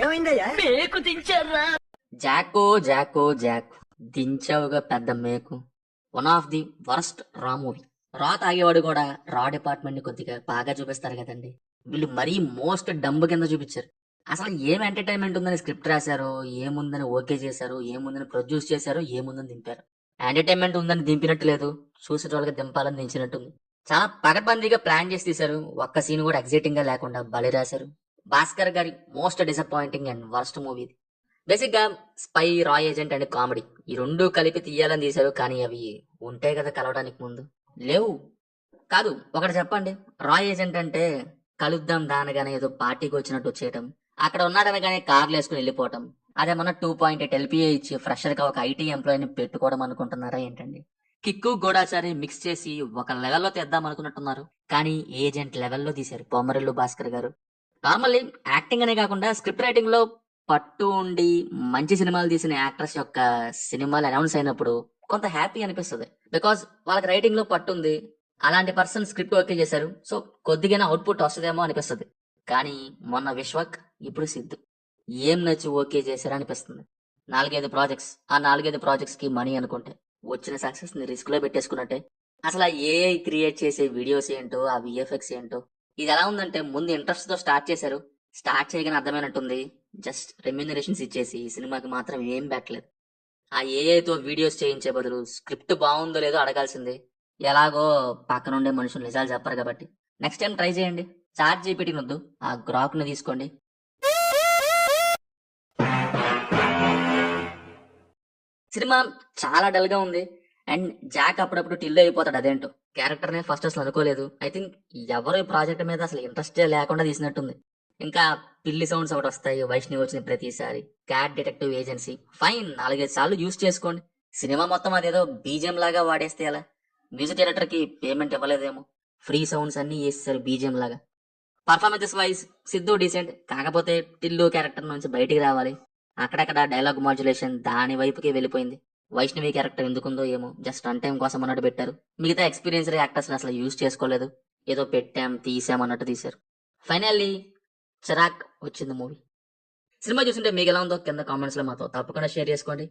ఏమైందయ్యా? మేకు దించారా? జాకో జాకో జాక్ దించావుగా పెద్ద మేకు. వన్ ఆఫ్ ది వరస్ట్ రా మూవీ. రా తాగేవాడు కూడా రా డిపార్ట్మెంట్ ని కొద్దిగా బాగా చూపిస్తారు కదండి. వీళ్ళు మరీ మోస్ట్ డంబ్ కింద చూపించారు. అసలు ఏం ఎంటర్టైన్మెంట్ ఉందని స్క్రిప్ట్ రాశారో, ఏముందని ఓకే చేశారు, ఏముందని ప్రొడ్యూస్ చేశారో, ఏముందని దింపారు. ఎంటర్టైన్మెంట్ ఉందని దింపినట్టు లేదు, చూసేటోళ్ళకి దింపాలని దించినట్టుంది. చాలా పకడ్బందీగా ప్లాన్ చేసి తీశారు. ఒక్క సీన్ కూడా ఎగ్జైటింగ్ గా లేకుండా బలి రాశారు. భాస్కర్ గారి most disappointing and worst movie. Basic గా స్పై, రా ఏజెంట్ అండ్ కామెడీ ఈ రెండు కలిపి తీయాలని తీశారు. కానీ అవి ఉంటాయి కదా కలవడానికి ముందు, లేవు. కాదు, ఒకటి చెప్పండి. రా ఏజెంట్ అంటే కలుద్దాం దానగానే ఏదో పార్టీకి వచ్చినట్టు వచ్చేయటం, అక్కడ ఉన్నాడనగానే కార్లు వేసుకుని వెళ్ళిపోవటం, అదేమన్నా 2.8 ఎల్పిఏ ఇచ్చి ఫ్రెషర్ గా ఒక ఐటీ ఎంప్లాయీని పెట్టుకోవడం అనుకుంటున్నారా ఏంటండి? కిక్కు గోడాచారి మిక్స్ చేసి ఒక లెవెల్లో తెద్దాం అనుకున్నట్టున్నారు. కానీ ఏజెంట్ లెవెల్లో తీశారు బొమ్మరిల్లు భాస్కర్ గారు. నార్మల్లీ యాక్టింగ్ అనే కాకుండా స్క్రిప్ట్ రైటింగ్ లో పట్టు ఉండి మంచి సినిమాలు తీసిన యాక్టర్స్ యొక్క సినిమాలు అనౌన్స్ అయినప్పుడు కొంత హ్యాపీ అనిపిస్తుంది. బికాస్ వాళ్ళకి రైటింగ్ లో పట్టు ఉంది. అలాంటి పర్సన్ స్క్రిప్ట్ ఓకే చేశారు, సో కొద్దిగా అవుట్పుట్ వస్తుందేమో అనిపిస్తుంది. కానీ మొన్న విశ్వక్, ఇప్పుడు సిద్ధు ఏం నచ్చి ఓకే చేశారు అనిపిస్తుంది. 4-5 ప్రాజెక్ట్స్, ఆ 4-5 ప్రాజెక్ట్స్ కి మనీ అనుకుంటే వచ్చిన సక్సెస్ ని రిస్క్ లో పెట్టేసుకున్నట్టే. అసలు ఆ ఏఐ క్రియేట్ చేసే వీడియోస్ ఏంటో, ఆ విఎఫ్ఎక్స్ ఏంటో, ఇది ఎలా ఉందంటే ముందు ఇంట్రెస్ట్ తో స్టార్ట్ చేశారు. స్టార్ట్ చేయగానే అర్థమైనట్టుంది, జస్ట్ రెమ్యూనరేషన్స్ ఇచ్చేసి ఈ సినిమాకి మాత్రం ఏం పెట్టలేదు. ఆ ఏఐతో వీడియోస్ చేయించే బదులు స్క్రిప్ట్ బాగుందో లేదో అడగాల్సింది. ఎలాగో పక్కనుండే మనుషులు నిజాలు చెప్పరు కాబట్టి నెక్స్ట్ టైం ట్రై చేయండి. చాట్ జీపీటీ వద్దు, ఆ గ్రాక్ ని తీసుకోండి. సినిమా చాలా డల్ గా ఉంది. అండ్ జాక్ అప్పుడప్పుడు టిల్ అయిపోతాడు. అదేంటో క్యారెక్టర్ నే ఫస్ట్ అసలు అనుకోలేదు. ఐ థింక్ ఎవరు ఈ ప్రాజెక్ట్ మీద అసలు ఇంట్రెస్ట్ లేకుండా తీసినట్టుంది. ఇంకా పిల్లి సౌండ్స్ ఒకటి వస్తాయి వైష్ణవి వచ్చిన ప్రతిసారి. క్యాట్ డిటెక్టివ్ ఏజెన్సీ ఫైన్, 4-5 సార్లు యూజ్ చేసుకోండి. సినిమా మొత్తం అదేదో బీజిఎం లాగా వాడేస్తే ఎలా? మ్యూజిక్ డైరెక్టర్ కి పేమెంట్ ఇవ్వలేదేమో, ఫ్రీ సౌండ్స్ అన్ని వేసేసారు బీజిఎం లాగా. పర్ఫార్మెన్సెస్ వైజ్ సిద్ధు డీసెంట్, కాకపోతే టిల్లు క్యారెక్టర్ నుంచి బయటికి రావాలి. అక్కడక్కడ డైలాగ్ మాడ్యులేషన్ దాని వైపుకి వెళ్ళిపోయింది. వైష్ణవి క్యారెక్టర్ ఎందుకుందో ఏమో, జస్ట్ రన్ టైం కోసం అన్నట్టు పెట్టారు. మిగతా ఎక్స్పీరియన్స్ యాక్టర్స్ అసలు యూజ్ చేసుకోలేదు. ఏదో పెట్టాం తీసాం అన్నట్టు తీశారు. ఫైనల్లీ చిరాక్ వచ్చింది మూవీ. సినిమా చూస్తుంటే మీకు ఎలా ఉందో కింద కామెంట్స్ లో మాతో తప్పకుండా షేర్ చేసుకోండి.